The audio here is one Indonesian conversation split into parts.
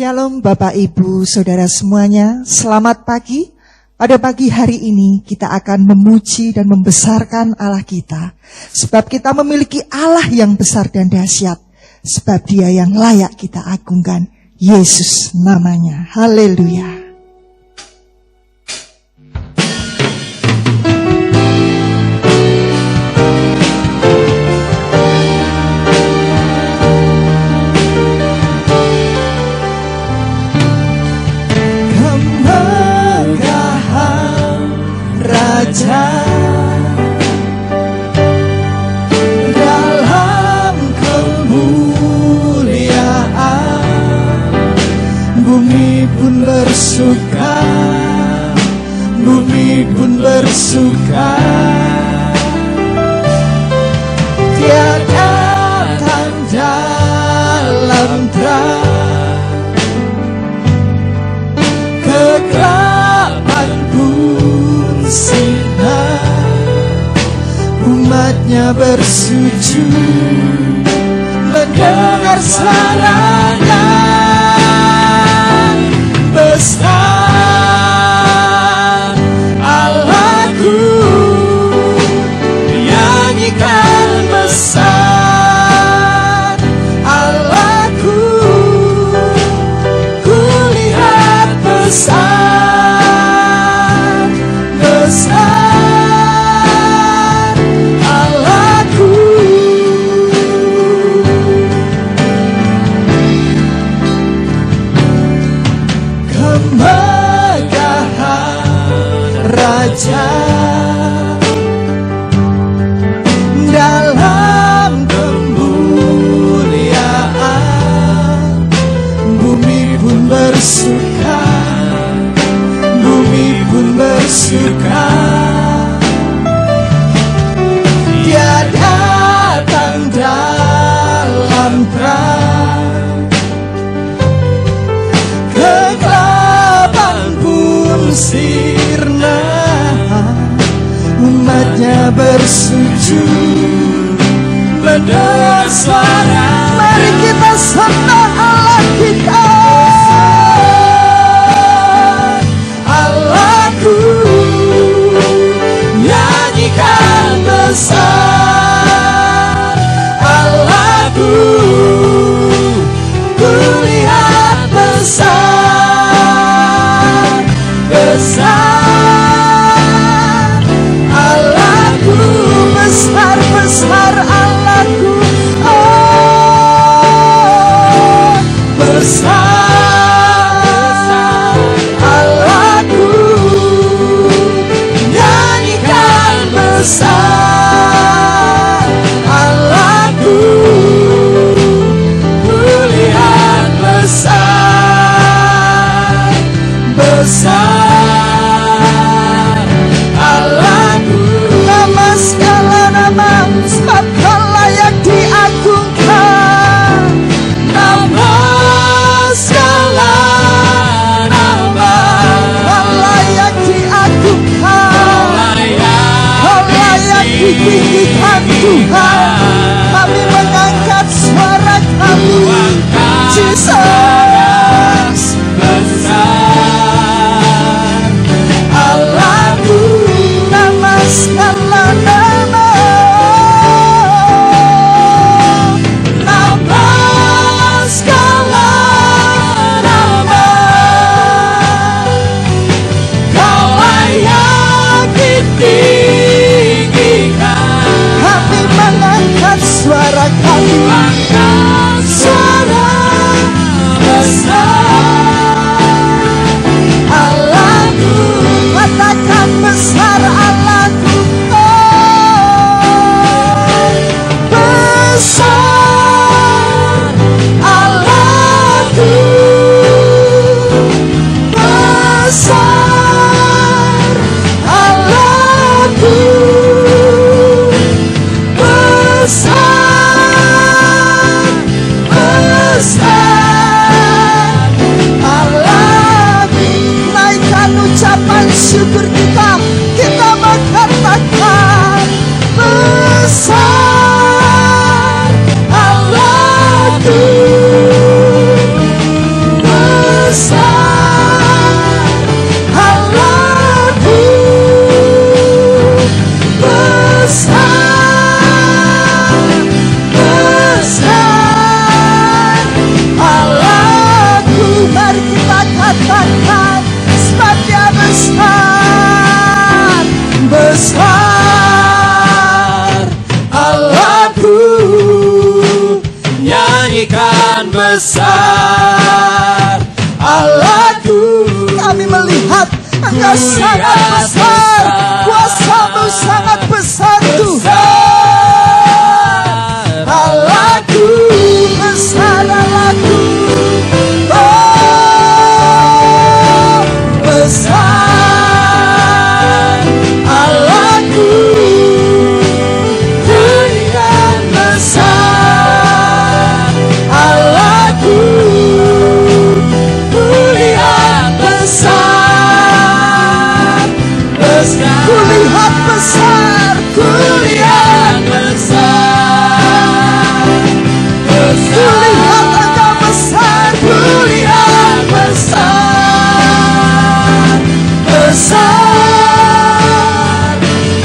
Shalom Bapak Ibu Saudara semuanya, selamat pagi. Pada pagi hari ini kita akan memuji dan membesarkan Allah kita. Sebab kita memiliki Allah yang besar dan dahsyat. Sebab Dia yang layak kita agungkan. Yesus namanya. Haleluya. Dalam kemuliaan bumi pun bersuka, bumi pun bersuka. Tiada tanda dalam terang, kegelapan pun umatnya bersujud mendengar suaranya besar Allahku, nyanyikan besar Allahku, kulihat besar, besar dalam kemuliaan bumi pun bersuka, bumi pun bersuka. Tiada tanda dalam terang, kegelapan pun sirna, umatnya bersujud mendengar suara. Mari kita sembah Allah kita, Allahku, nyanyikan besar Allahku, kulihat besar, besar besar Allahku, oh besar. besar, Allahku. Kami melihat Engkau sangat besar, kuasa-Mu sangat besar Tuhan. Allahku, Besar Allahku, oh besar, Allahku. Tuhan besar, Allahku. Tuhan besar, besar. kulihat besar, Kulihat besar, kulihat Engkau besar, kulihat besar, besar,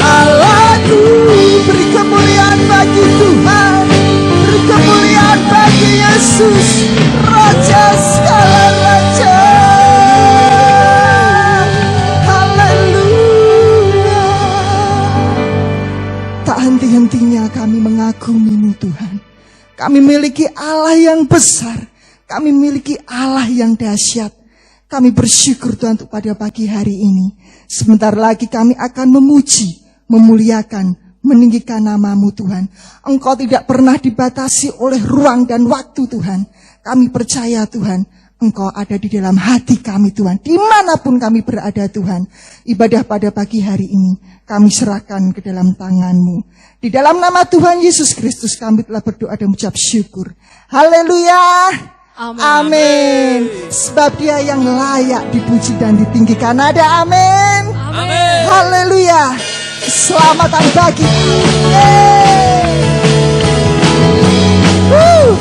Allahku. beri kemuliaan bagi Tuhan, beri kemuliaan bagi Yesus, Raja segala raja. Haleluya. Tak henti-hentinya kami mengagumi-Mu Tuhan. Kami miliki Allah yang besar, kami miliki Allah yang dahsyat. Kami bersyukur Tuhan untuk pada pagi hari ini. Sebentar lagi kami akan memuji, memuliakan, meninggikan nama-Mu Tuhan. Engkau tidak pernah dibatasi oleh ruang dan waktu Tuhan. Kami percaya Tuhan, Engkau ada di dalam hati kami Tuhan. Dimanapun kami berada Tuhan. Ibadah pada pagi hari ini kami serahkan ke dalam tangan-Mu. Di dalam nama Tuhan Yesus Kristus kami telah berdoa dan mengucap syukur. Haleluya. Amin. Sebab Dia yang layak dipuji dan ditinggikan. Ada amin. Amin. Haleluya. Selamatan bagi. Yeay. Woo.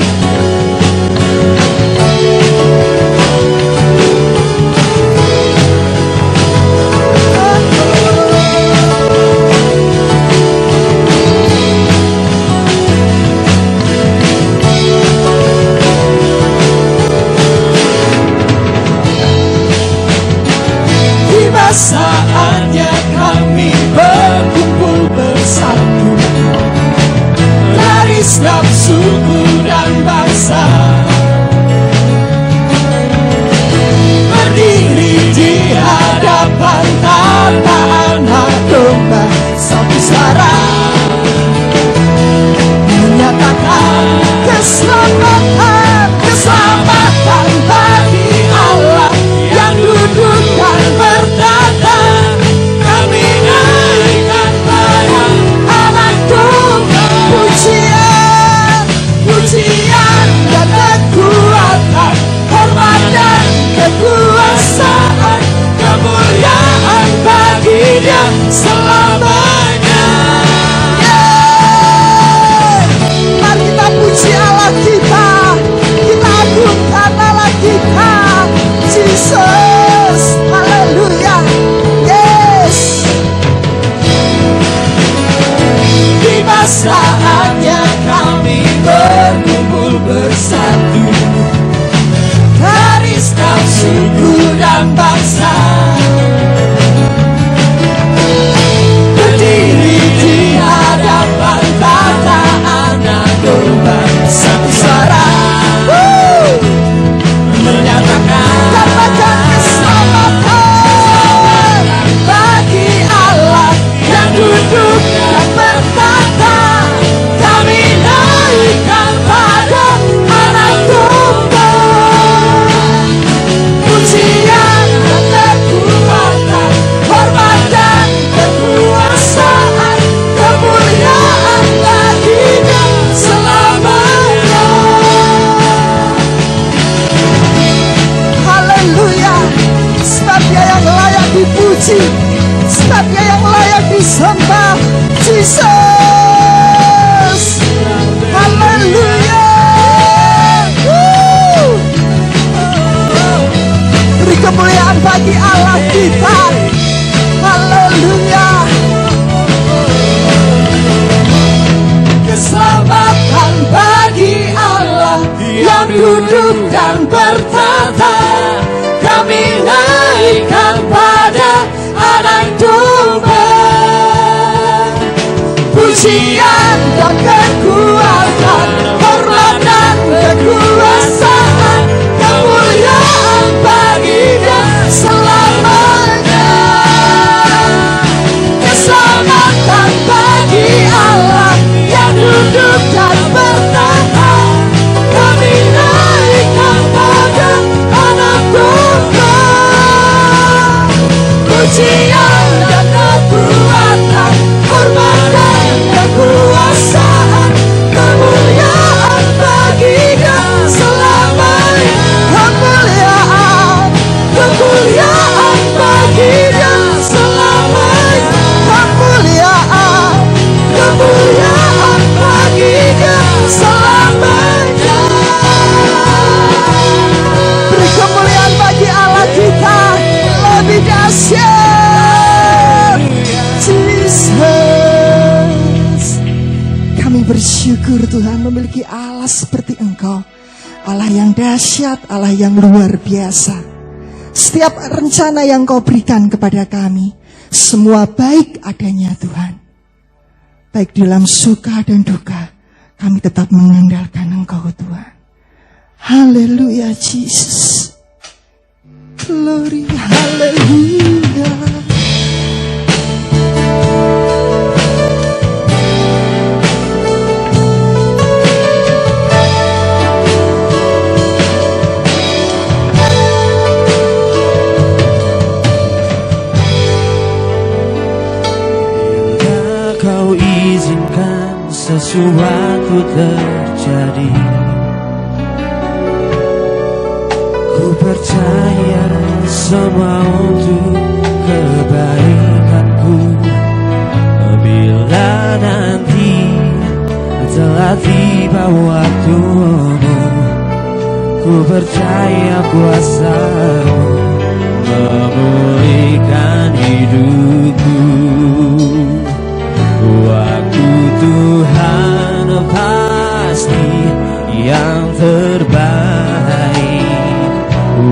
Tiba saatnya kami berkumpul bersatu dari setiap suku dan bangsa, berdiri di hadapan tata anak domba, satu suara menyatakan keselamatan, keselamatan bagi Allah yang duduk dan bertata. Kami naikkan pada anak domba, pujian, pujian dan kekuatan, hormat dan kekuasaan, kemuliaan bagi Dia selamanya. Mari kita puji Allah kita. Kita agungkan Allah kita. Jesus. Haleluya. Yes. Tiba saatnya kami berkumpul bersatu dari setiap suku dan bangsa, berdiri di hadapan tata anak domba, satu suara menyatakan Katakan keselamatan bagi Allah yang duduk dan bertata. Kami naikkan pada anak domba, pujian dan kekuatan, hormat dan kekuasaan, kemuliaan bagi Dia selamanya. Haleluya. Sebab Dia yang layak dipuji, sebab Dia yang layak disembah. Jesus. Haleluya. Woo. Beri kemuliaan bagi Allah kita. Haleluya. Keselamatan bagi Allah yang duduk dan bertata. Kami naikkan pada anak domba, pujian dan kekuatan, hormat dan kekuasaan, Tuhan, memiliki Allah seperti Engkau. Allah yang dahsyat, Allah yang luar biasa. Setiap rencana yang Kau berikan kepada kami, semua baik adanya Tuhan. Baik dalam suka dan duka, kami tetap mengandalkan Engkau Tuhan. Haleluya Jesus. Glory, haleluya. Kau izinkan sesuatu terjadi, ku percaya semua untuk kebaikanku. Bila nanti telah tiba waktumu, ku percaya kuasa-Mu memulihkan hidupku. Waktu Tuhan pasti yang terbaik,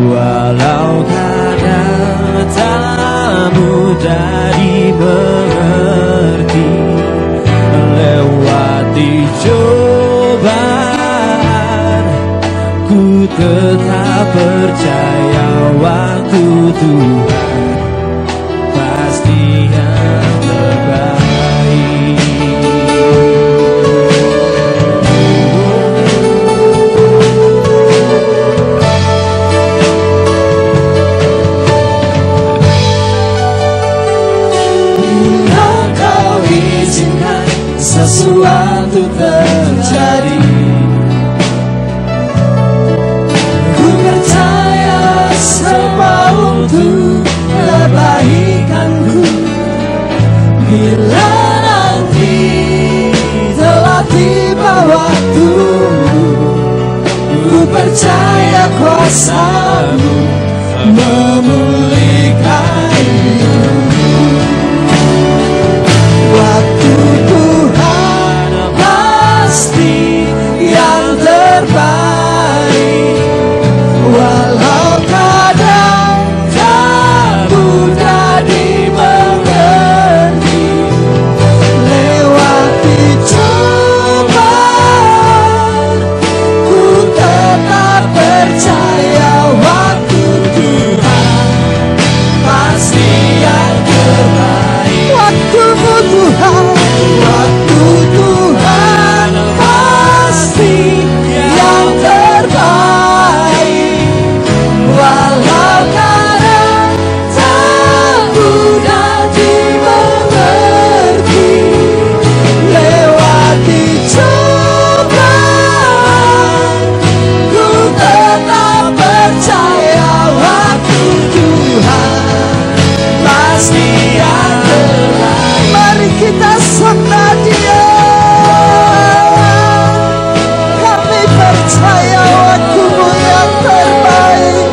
walau kadang tak mudah dimengerti. Lewati cobaan, ku tetap percaya waktu Tuhan pasti yang terbaik. Sesuatu terjadi, ku percaya semua untuk kebaikanku. Bila nanti telah tiba waktumu, ku percaya kuasa-Mu memulihkan hidupku. Waktu Tuhan pasti yang terbaik, walau kadang tak mudah dimengerti. Lewati cobaan, ku tetap percaya waktu Tuhan pasti yang terbaik. Waktu-Mu Tuhan, waktu Tuhan pasti yang terbaik, walau kadang tak mudah dimengerti. Lewati cobaan, ku tetap percaya waktu Tuhan pasti yang terbaik. Mari kita sembah Dia. Kami percaya waktu-Mu yang terbaik,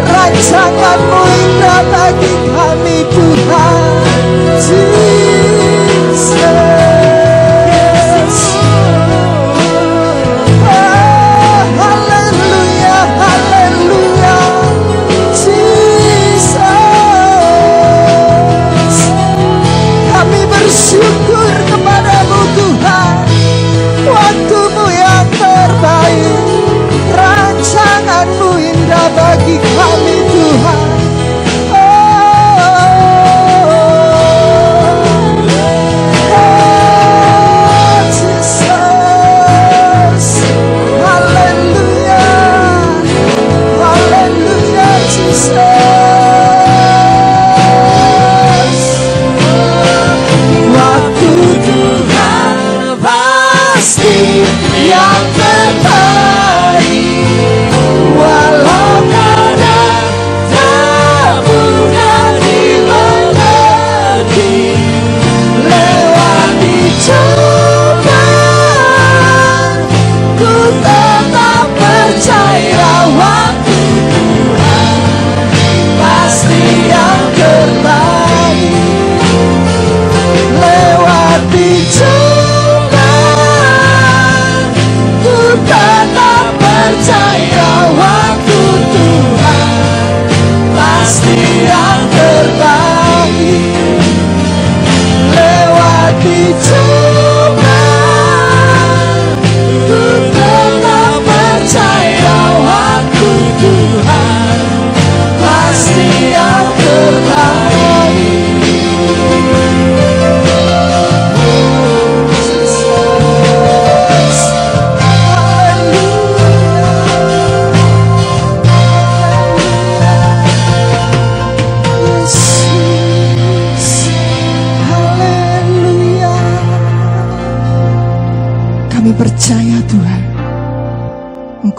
rancangan-Mu indah bagi kami Tuhan. Jesus. Haleluya, haleluya, Jesus. Kami bersyukur kepada-Mu Tuhan, waktu-Mu yang terbaik, rancangan-Mu indah bagi kami Tuhan. Jesus. Haleluya, haleluya, Jesus. Waktu Tuhan pasti yang terbaik, walau kadang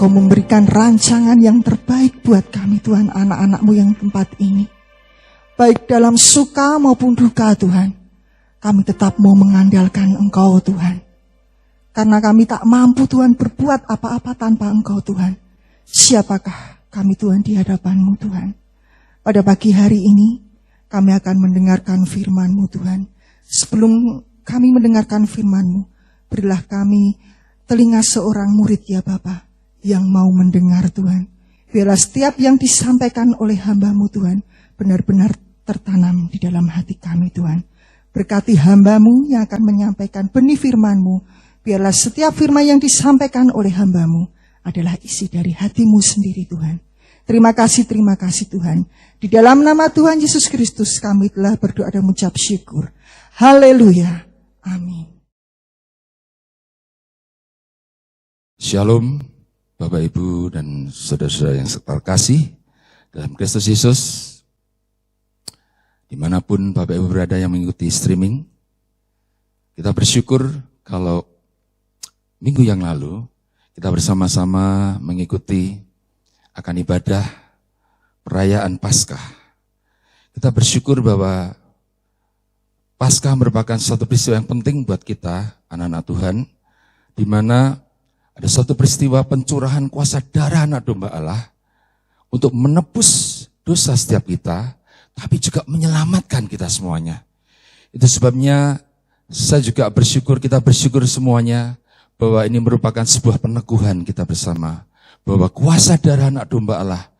Engkau memberikan rancangan yang terbaik buat kami Tuhan, anak-anak-Mu yang tempat ini. Baik dalam suka maupun duka Tuhan, kami tetap mau mengandalkan Engkau Tuhan. Karena kami tak mampu Tuhan berbuat apa-apa tanpa Engkau Tuhan. Siapakah kami Tuhan di hadapan-Mu Tuhan? Pada pagi hari ini kami akan mendengarkan firman-Mu Tuhan. Sebelum kami mendengarkan firman-Mu, berilah kami telinga seorang murid ya Bapa yang mau mendengar Tuhan. Biarlah setiap yang disampaikan oleh hamba-Mu Tuhan benar-benar tertanam di dalam hati kami Tuhan. Berkati hamba-Mu yang akan menyampaikan benih firman-Mu. Biarlah setiap firman yang disampaikan oleh hamba-Mu adalah isi dari hati-Mu sendiri Tuhan. Terima kasih Tuhan. Di dalam nama Tuhan Yesus Kristus kami telah berdoa dan mengucap syukur. Haleluya. Amin. Shalom Bapak Ibu dan saudara-saudara yang terkasih dalam Kristus Yesus. Dimanapun Bapak Ibu berada yang mengikuti streaming, kita bersyukur kalau minggu yang lalu kita bersama-sama mengikuti akan ibadah perayaan Paskah. Kita bersyukur bahwa Paskah merupakan suatu peristiwa yang penting buat kita, anak-anak Tuhan, di mana ada suatu peristiwa pencurahan kuasa darah anak domba Allah untuk menebus dosa setiap kita, tapi juga menyelamatkan kita semuanya. Itu sebabnya saya juga bersyukur, kita bersyukur semuanya bahwa ini merupakan sebuah peneguhan kita bersama. Bahwa kuasa darah anak domba Allah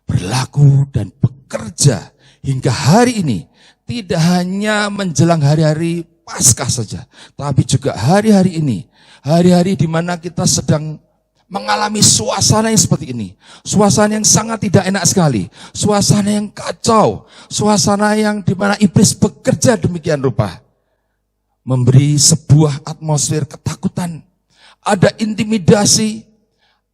berlaku dan bekerja hingga hari ini. Tidak hanya menjelang hari-hari Paskah saja, tapi juga hari-hari ini. Hari-hari di mana kita sedang mengalami suasana yang seperti ini. Suasana yang sangat tidak enak sekali. Suasana yang kacau. Suasana yang di mana iblis bekerja demikian rupa. Memberi sebuah atmosfer ketakutan. Ada intimidasi.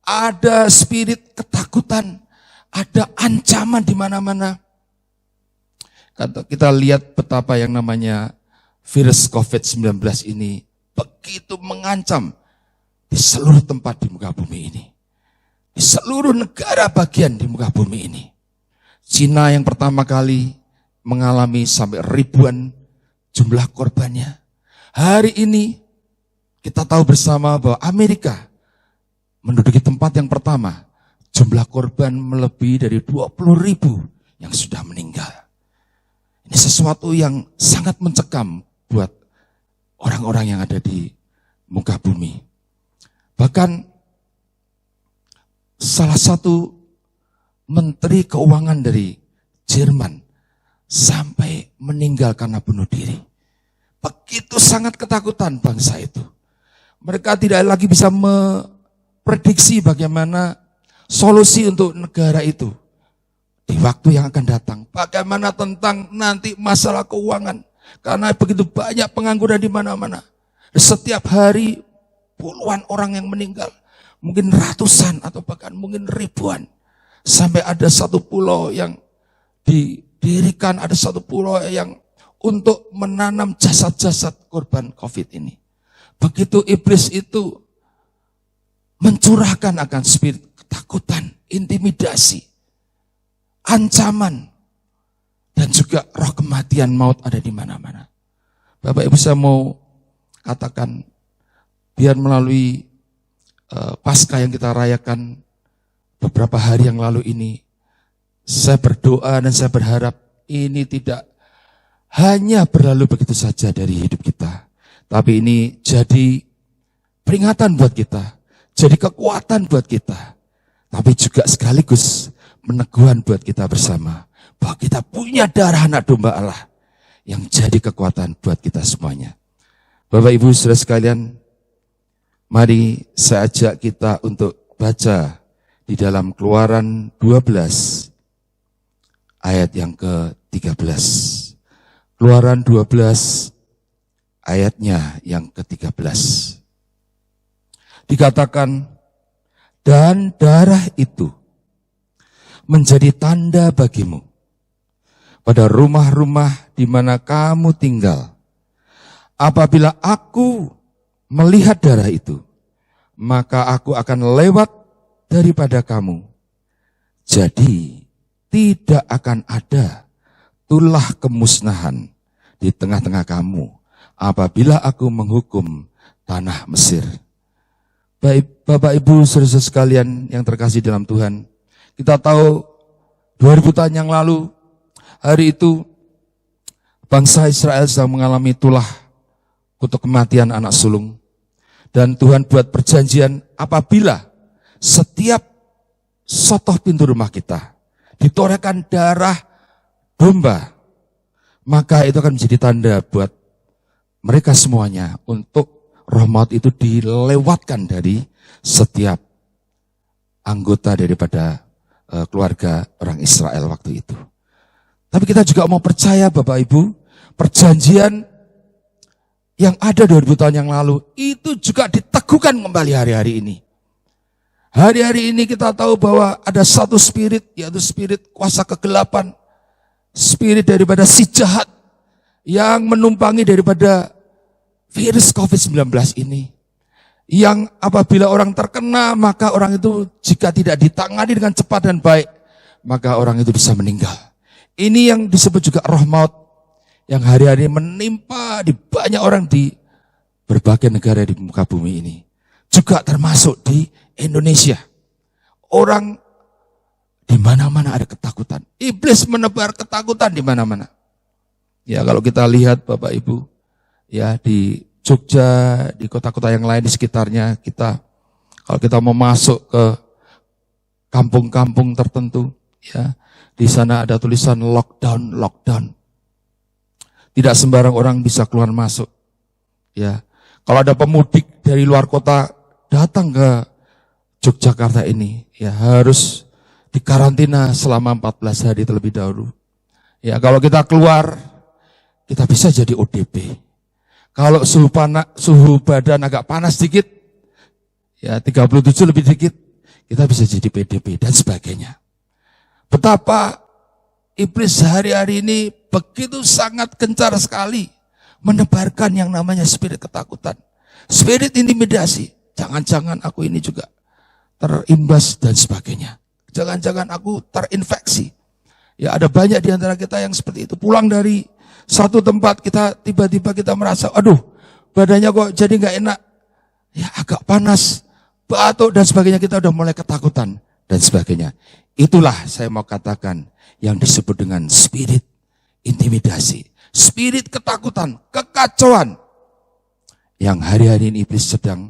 Ada spirit ketakutan. Ada ancaman di mana-mana. Kita lihat betapa yang namanya virus COVID-19 ini begitu mengancam di seluruh tempat di muka bumi ini. Di seluruh negara bagian di muka bumi ini. Cina yang pertama kali mengalami sampai ribuan jumlah korbannya. Hari ini kita tahu bersama bahwa Amerika menduduki tempat yang pertama. Jumlah korban melebihi dari 20.000 yang sudah meninggal. Ini sesuatu yang sangat mencekam buat orang-orang yang ada di muka bumi. Bahkan salah satu menteri keuangan dari Jerman sampai meninggal karena bunuh diri. Begitu sangat ketakutan bangsa itu. Mereka tidak lagi bisa memprediksi bagaimana solusi untuk negara itu di waktu yang akan datang. Bagaimana tentang nanti masalah keuangan. Karena begitu banyak pengangguran di mana-mana. Setiap hari puluhan orang yang meninggal. Mungkin ratusan atau bahkan mungkin ribuan. Sampai ada satu pulau yang didirikan, ada satu pulau yang untuk menanam jasad-jasad korban COVID ini. Begitu iblis itu mencurahkan akan spirit ketakutan, intimidasi, ancaman, dan juga roh kematian maut ada di mana-mana. Bapak Ibu saya mau katakan, biar melalui Paskah yang kita rayakan beberapa hari yang lalu ini, saya berdoa dan saya berharap ini tidak hanya berlalu begitu saja dari hidup kita. Tapi ini jadi peringatan buat kita, jadi kekuatan buat kita. Tapi juga sekaligus peneguhan buat kita bersama. Bahwa kita punya darah anak domba Allah yang jadi kekuatan buat kita semuanya. Bapak Ibu saudara sekalian, mari saya ajak kita untuk baca di dalam Keluaran 12 ayat yang ke-13. Keluaran 12 ayatnya yang ke-13. Dikatakan, dan darah itu menjadi tanda bagimu pada rumah-rumah di mana kamu tinggal. Apabila aku melihat darah itu, maka aku akan lewat daripada kamu. Jadi tidak akan ada tulah kemusnahan di tengah-tengah kamu apabila aku menghukum tanah Mesir. Baik, Bapak Ibu saudara sekalian yang terkasih dalam Tuhan, kita tahu 2000 tahun yang lalu, hari itu bangsa Israel sedang mengalami tulah kutuk kematian anak sulung. Dan Tuhan buat perjanjian apabila setiap sotoh pintu rumah kita ditorehkan darah domba, maka itu akan menjadi tanda buat mereka semuanya untuk roh maut itu dilewatkan dari setiap anggota daripada keluarga orang Israel waktu itu. Tapi kita juga mau percaya Bapak Ibu, perjanjian yang ada 2000 tahun yang lalu itu juga diteguhkan kembali hari-hari ini. Hari-hari ini kita tahu bahwa ada satu spirit, yaitu spirit kuasa kegelapan, spirit daripada si jahat yang menumpangi daripada virus COVID-19 ini. Yang apabila orang terkena, maka orang itu jika tidak ditangani dengan cepat dan baik, maka orang itu bisa meninggal. Ini yang disebut juga roh maut, yang hari-hari menimpa di banyak orang di berbagai negara di muka bumi ini. Juga termasuk di Indonesia. Orang di mana-mana ada ketakutan. Iblis menebar ketakutan di mana-mana. Ya kalau kita lihat Bapak Ibu, ya di Jogja, di kota-kota yang lain di sekitarnya kita, kalau kita mau masuk ke kampung-kampung tertentu, ya di sana ada tulisan lockdown, lockdown. Tidak sembarang orang bisa keluar masuk. Ya, kalau ada pemudik dari luar kota datang ke Yogyakarta ini, ya harus dikarantina selama 14 hari terlebih dahulu. Ya, kalau kita keluar, kita bisa jadi ODP. Kalau suhu badan agak panas sedikit, ya 37 lebih dikit, kita bisa jadi PDP dan sebagainya. Betapa iblis hari-hari ini begitu sangat gencar sekali menebarkan yang namanya spirit ketakutan. Spirit intimidasi. Jangan-jangan aku ini juga terimbas dan sebagainya. Jangan-jangan aku terinfeksi. Ya ada banyak di antara kita yang seperti itu. Pulang dari satu tempat kita tiba-tiba kita merasa, aduh badannya kok jadi gak enak. Ya agak panas, batuk dan sebagainya, kita udah mulai ketakutan dan sebagainya. Itulah saya mau katakan yang disebut dengan spirit intimidasi. Spirit ketakutan, kekacauan yang hari-hari ini iblis sedang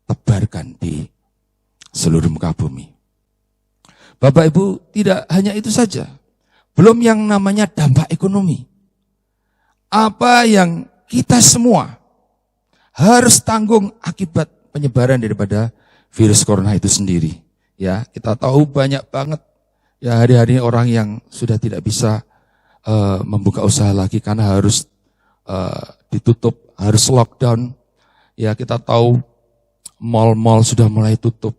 tebarkan di seluruh muka bumi. Bapak Ibu, tidak hanya itu saja. Belum yang namanya dampak ekonomi. Apa yang kita semua harus tanggung akibat penyebaran daripada virus corona itu sendiri. Ya, kita tahu banyak banget ya hari-hari orang yang sudah tidak bisa membuka usaha lagi karena harus ditutup, harus lockdown. Ya, kita tahu mal-mal sudah mulai tutup.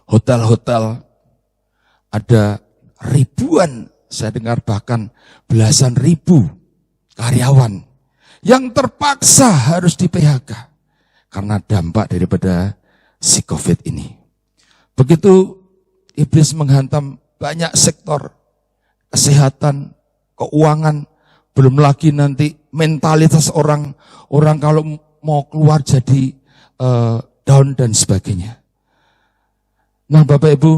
Hotel-hotel ada ribuan, saya dengar bahkan belasan ribu karyawan yang terpaksa harus di PHK karena dampak daripada si COVID ini. Begitu iblis menghantam banyak sektor, kesehatan, keuangan, belum lagi nanti mentalitas orang kalau mau keluar jadi down dan sebagainya. Nah Bapak Ibu,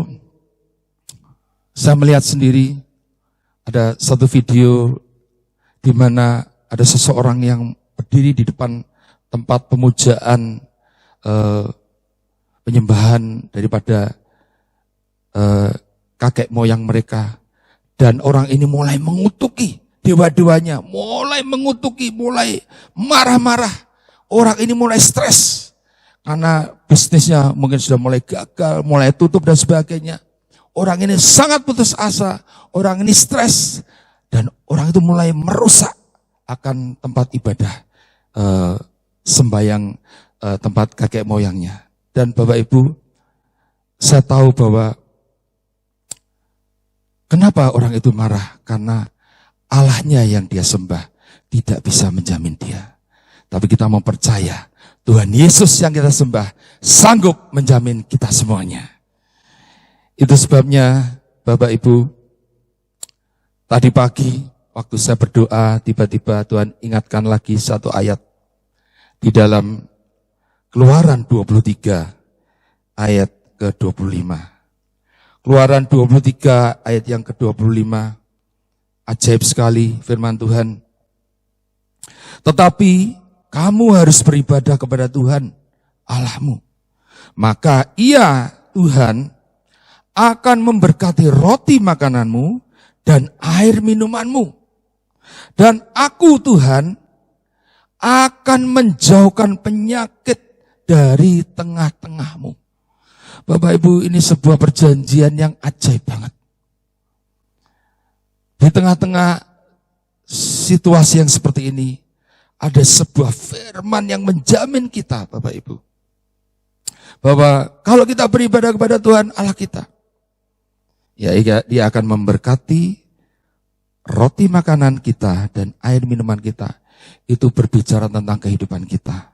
saya melihat sendiri ada satu video di mana ada seseorang yang berdiri di depan tempat pemujaan penyembahan daripada kakek moyang mereka. Dan orang ini mulai mengutuki dewa-dewanya, mulai mengutuki, mulai marah-marah. Orang ini mulai stres karena bisnisnya mungkin sudah mulai gagal, mulai tutup dan sebagainya. Orang ini sangat putus asa, orang ini stres, dan orang itu mulai merusak akan tempat ibadah sembayang tempat kakek moyangnya. Dan Bapak Ibu, saya tahu bahwa kenapa orang itu marah? Karena Allahnya yang dia sembah tidak bisa menjamin dia. Tapi kita mau percaya Tuhan Yesus yang kita sembah sanggup menjamin kita semuanya. Itu sebabnya Bapak Ibu, tadi pagi waktu saya berdoa, tiba-tiba Tuhan ingatkan lagi satu ayat di dalam Keluaran 23 ayat ke-25. Keluaran 23 ayat yang ke-25, ajaib sekali firman Tuhan. Tetapi kamu harus beribadah kepada Tuhan Allahmu. Maka Ia, Tuhan, akan memberkati roti makananmu dan air minumanmu. Dan aku, Tuhan, akan menjauhkan penyakit dari tengah-tengahmu. Bapak Ibu, ini sebuah perjanjian yang ajaib banget. Di tengah-tengah situasi yang seperti ini, ada sebuah firman yang menjamin kita, Bapak Ibu, bahwa kalau kita beribadah kepada Tuhan Allah kita, ya Dia akan memberkati roti makanan kita dan air minuman kita. Itu berbicara tentang kehidupan kita.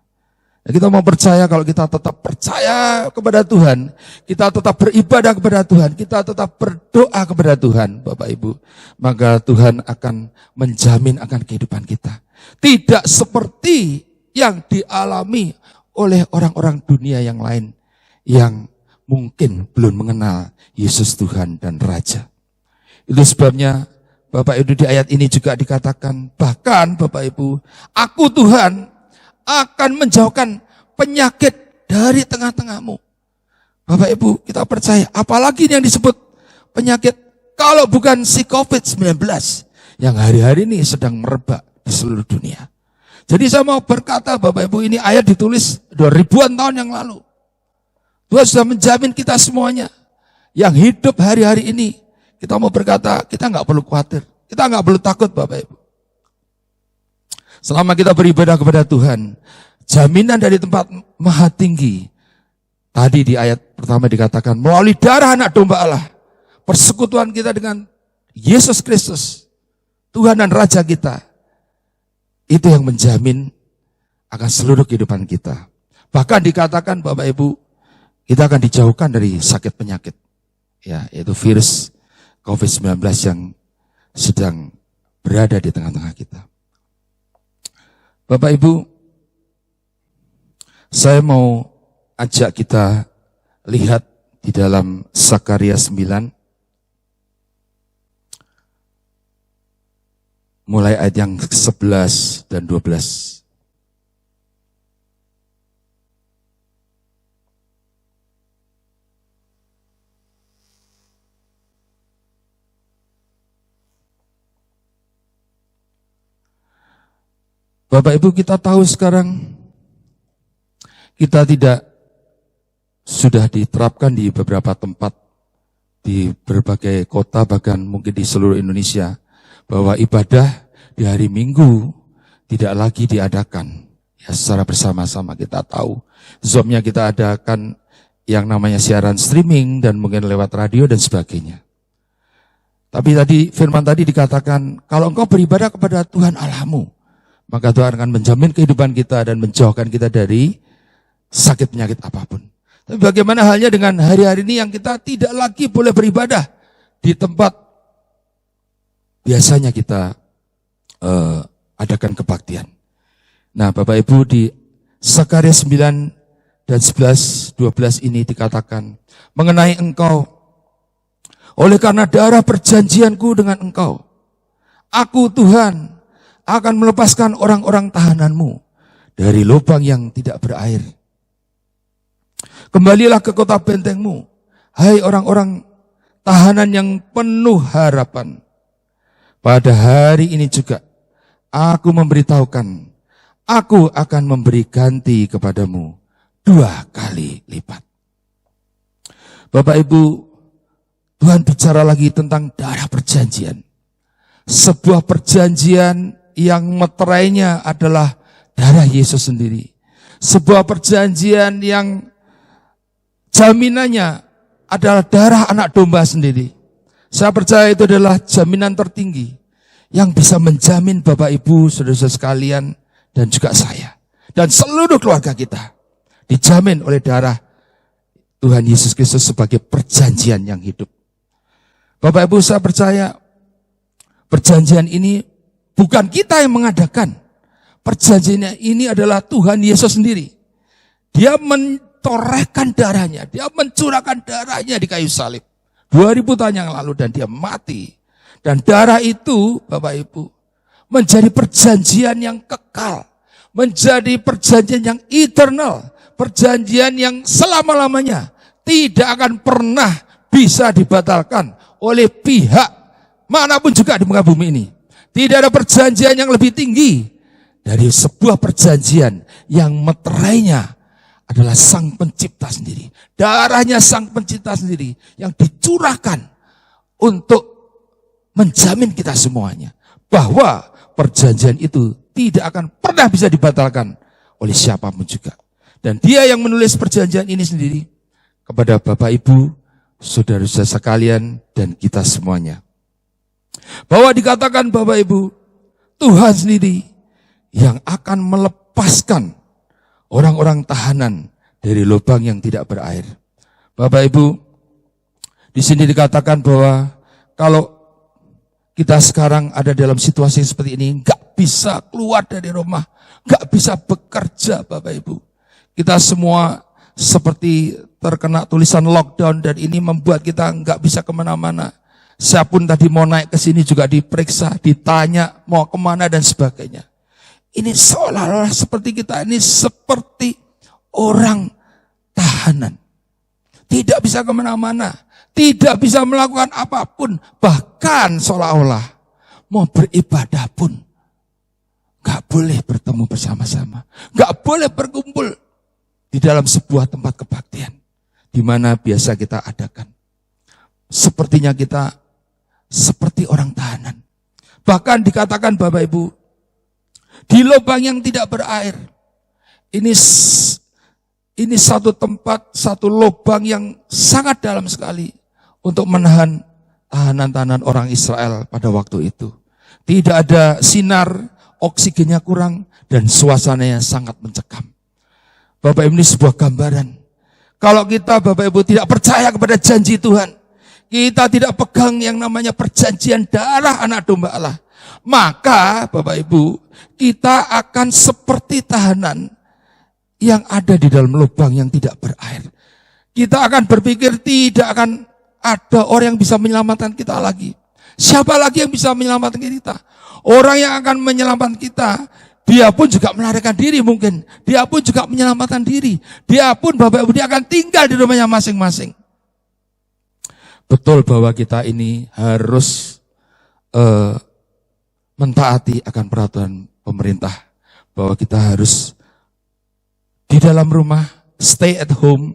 Dan kita mau percaya, kalau kita tetap percaya kepada Tuhan, kita tetap beribadah kepada Tuhan, kita tetap berdoa kepada Tuhan, Bapak Ibu, maka Tuhan akan menjamin akan kehidupan kita. Tidak seperti yang dialami oleh orang-orang dunia yang lain yang mungkin belum mengenal Yesus Tuhan dan Raja. Itu sebabnya Bapak Ibu di ayat ini juga dikatakan, bahkan Bapak Ibu, aku Tuhan akan menjauhkan penyakit dari tengah-tengahmu. Bapak Ibu, kita percaya, apalagi yang disebut penyakit kalau bukan si COVID-19 yang hari-hari ini sedang merebak di seluruh dunia. Jadi saya mau berkata, Bapak Ibu, ini ayat ditulis 2000-an tahun yang lalu. Tuhan sudah menjamin kita semuanya yang hidup hari-hari ini. Kita mau berkata, kita nggak perlu khawatir, kita nggak perlu takut, Bapak Ibu. Selama kita beribadah kepada Tuhan, jaminan dari tempat maha tinggi. Tadi di ayat pertama dikatakan, melalui darah anak domba Allah, persekutuan kita dengan Yesus Kristus, Tuhan dan Raja kita, itu yang menjamin akan seluruh kehidupan kita. Bahkan dikatakan, Bapak Ibu, kita akan dijauhkan dari sakit penyakit, ya, yaitu virus COVID-19 yang sedang berada di tengah-tengah kita. Bapak Ibu, saya mau ajak kita lihat di dalam Sakaria 9, mulai ayat yang 11 dan 12. Bapak Ibu, kita tahu sekarang kita tidak sudah diterapkan di beberapa tempat, di berbagai kota, bahkan mungkin di seluruh Indonesia, bahwa ibadah di hari Minggu tidak lagi diadakan ya secara bersama-sama. Kita tahu, sebabnya kita adakan yang namanya siaran streaming dan mungkin lewat radio dan sebagainya. Tapi tadi firman tadi dikatakan, kalau engkau beribadah kepada Tuhan Allahmu, maka Tuhan akan menjamin kehidupan kita dan menjauhkan kita dari sakit penyakit apapun. Tapi bagaimana halnya dengan hari-hari ini yang kita tidak lagi boleh beribadah di tempat biasanya kita adakan kebaktian. Nah, Bapak Ibu, di Sakaria 9 dan 11, 12 ini dikatakan mengenai engkau, oleh karena darah perjanjianku dengan engkau, aku Tuhan akan melepaskan orang-orang tahananmu dari lubang yang tidak berair. Kembalilah ke kota bentengmu, hai orang-orang tahanan yang penuh harapan. Pada hari ini juga aku memberitahukan, aku akan memberi ganti kepadamu 2 kali lipat. Bapak Ibu, Tuhan bicara lagi tentang darah perjanjian. Sebuah perjanjian yang meterainya adalah darah Yesus sendiri. Sebuah perjanjian yang jaminannya adalah darah anak domba sendiri. Saya percaya itu adalah jaminan tertinggi yang bisa menjamin Bapak Ibu, saudara-saudara sekalian, dan juga saya. dan seluruh keluarga kita dijamin oleh darah Tuhan Yesus Kristus sebagai perjanjian yang hidup. Bapak Ibu, saya percaya perjanjian ini bukan kita yang mengadakan. Perjanjian ini adalah Tuhan Yesus sendiri. Dia mentorehkan darahnya, dia mencurahkan darahnya di kayu salib 2000 tahun yang lalu dan dia mati. Dan darah itu, Bapak Ibu, menjadi perjanjian yang kekal, menjadi perjanjian yang eternal, perjanjian yang selama-lamanya tidak akan pernah bisa dibatalkan oleh pihak manapun juga di muka bumi ini. Tidak ada perjanjian yang lebih tinggi dari sebuah perjanjian yang meterainya adalah Sang Pencipta sendiri. Darahnya Sang Pencipta sendiri yang dicurahkan untuk menjamin kita semuanya bahwa perjanjian itu tidak akan pernah bisa dibatalkan oleh siapapun juga. Dan dia yang menulis perjanjian ini sendiri kepada Bapak Ibu, saudara-saudara sekalian, dan kita semuanya. Bahwa dikatakan Bapak Ibu, Tuhan sendiri yang akan melepaskan orang-orang tahanan dari lubang yang tidak berair. Bapak Ibu, di sini dikatakan bahwa kalau kita sekarang ada dalam situasi seperti ini, nggak bisa keluar dari rumah, nggak bisa bekerja, Bapak Ibu. Kita semua seperti terkena tulisan lockdown dan ini membuat kita nggak bisa kemana-mana. Siapapun tadi mau naik ke sini juga diperiksa, ditanya mau kemana dan sebagainya. Ini seolah-olah seperti kita ini seperti orang tahanan. Tidak bisa kemana-mana. Tidak bisa melakukan apapun. Bahkan seolah-olah mau beribadah pun gak boleh bertemu bersama-sama. Gak boleh berkumpul di dalam sebuah tempat kebaktian. Di mana biasa kita adakan. Sepertinya kita seperti orang tahanan. Bahkan dikatakan Bapak Ibu, di lubang yang tidak berair. Ini satu tempat, satu lubang yang sangat dalam sekali untuk menahan tahanan-tahanan orang Israel pada waktu itu. Tidak ada sinar, oksigennya kurang, dan suasananya sangat mencekam. Bapak Ibu, ini sebuah gambaran. Kalau kita Bapak Ibu tidak percaya kepada janji Tuhan, kita tidak pegang yang namanya perjanjian darah anak domba Allah, maka Bapak Ibu, kita akan seperti tahanan yang ada di dalam lubang yang tidak berair. Kita akan berpikir tidak akan ada orang yang bisa menyelamatkan kita lagi. Siapa lagi yang bisa menyelamatkan kita? Orang yang akan menyelamatkan kita, dia pun juga melarikan diri mungkin. Dia pun juga menyelamatkan diri. Dia pun Bapak Ibu, dia akan tinggal di rumahnya masing-masing. Betul bahwa kita ini harus mentaati akan peraturan pemerintah. Bahwa kita harus di dalam rumah, stay at home.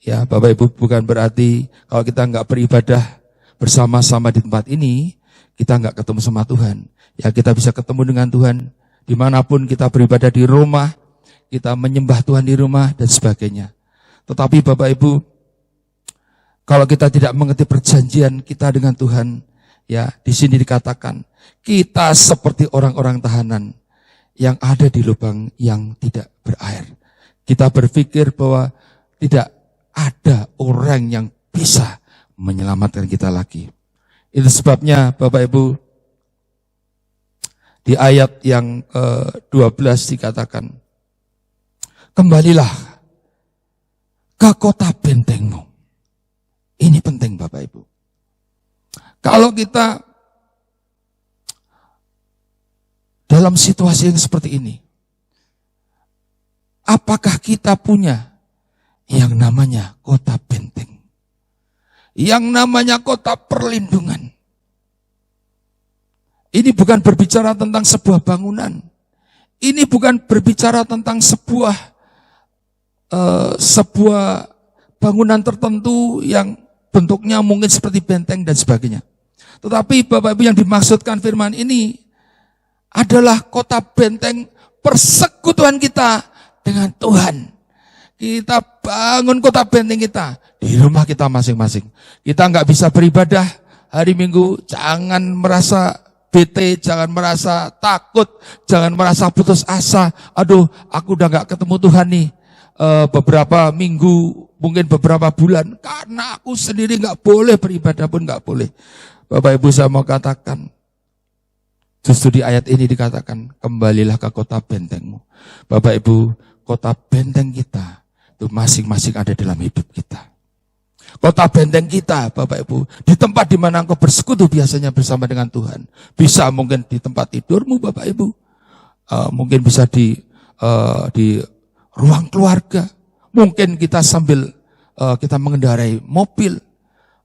Ya, Bapak Ibu, bukan berarti kalau kita nggak beribadah bersama-sama di tempat ini, kita nggak ketemu sama Tuhan. Ya, kita bisa ketemu dengan Tuhan dimanapun kita beribadah di rumah, kita menyembah Tuhan di rumah dan sebagainya. Tetapi Bapak Ibu, kalau kita tidak mengerti perjanjian kita dengan Tuhan, ya, di sini dikatakan kita seperti orang-orang tahanan yang ada di lubang yang tidak berair. Kita berpikir bahwa tidak ada orang yang bisa menyelamatkan kita lagi. Itu sebabnya Bapak Ibu, di ayat yang ke-12 dikatakan, kembalilah ke kota bentengmu. Ini penting Bapak Ibu. Kalau kita dalam situasi yang seperti ini, apakah kita punya yang namanya kota benteng? Yang namanya kota perlindungan. Ini bukan berbicara tentang sebuah bangunan. Ini bukan berbicara tentang sebuah bangunan tertentu yang bentuknya mungkin seperti benteng dan sebagainya. Tetapi Bapak Ibu, yang dimaksudkan firman ini adalah kota benteng persekutuan kita dengan Tuhan. Kita bangun kota benteng kita di rumah kita masing-masing. Kita nggak bisa beribadah hari Minggu, jangan merasa bete, jangan merasa takut, jangan merasa putus asa. Aduh, aku udah gak ketemu Tuhan nih beberapa minggu, mungkin beberapa bulan. Karena aku sendiri gak boleh beribadah pun gak boleh. Bapak Ibu, saya mau katakan, justru di ayat ini dikatakan, kembalilah ke kota bentengmu. Bapak Ibu, kota benteng kita itu masing-masing ada dalam hidup kita. Kota benteng kita, Bapak Ibu, di tempat di mana engkau bersekutu biasanya bersama dengan Tuhan. Bisa mungkin di tempat tidurmu, Bapak Ibu. Mungkin bisa di ruang keluarga. Mungkin kita sambil kita mengendarai mobil.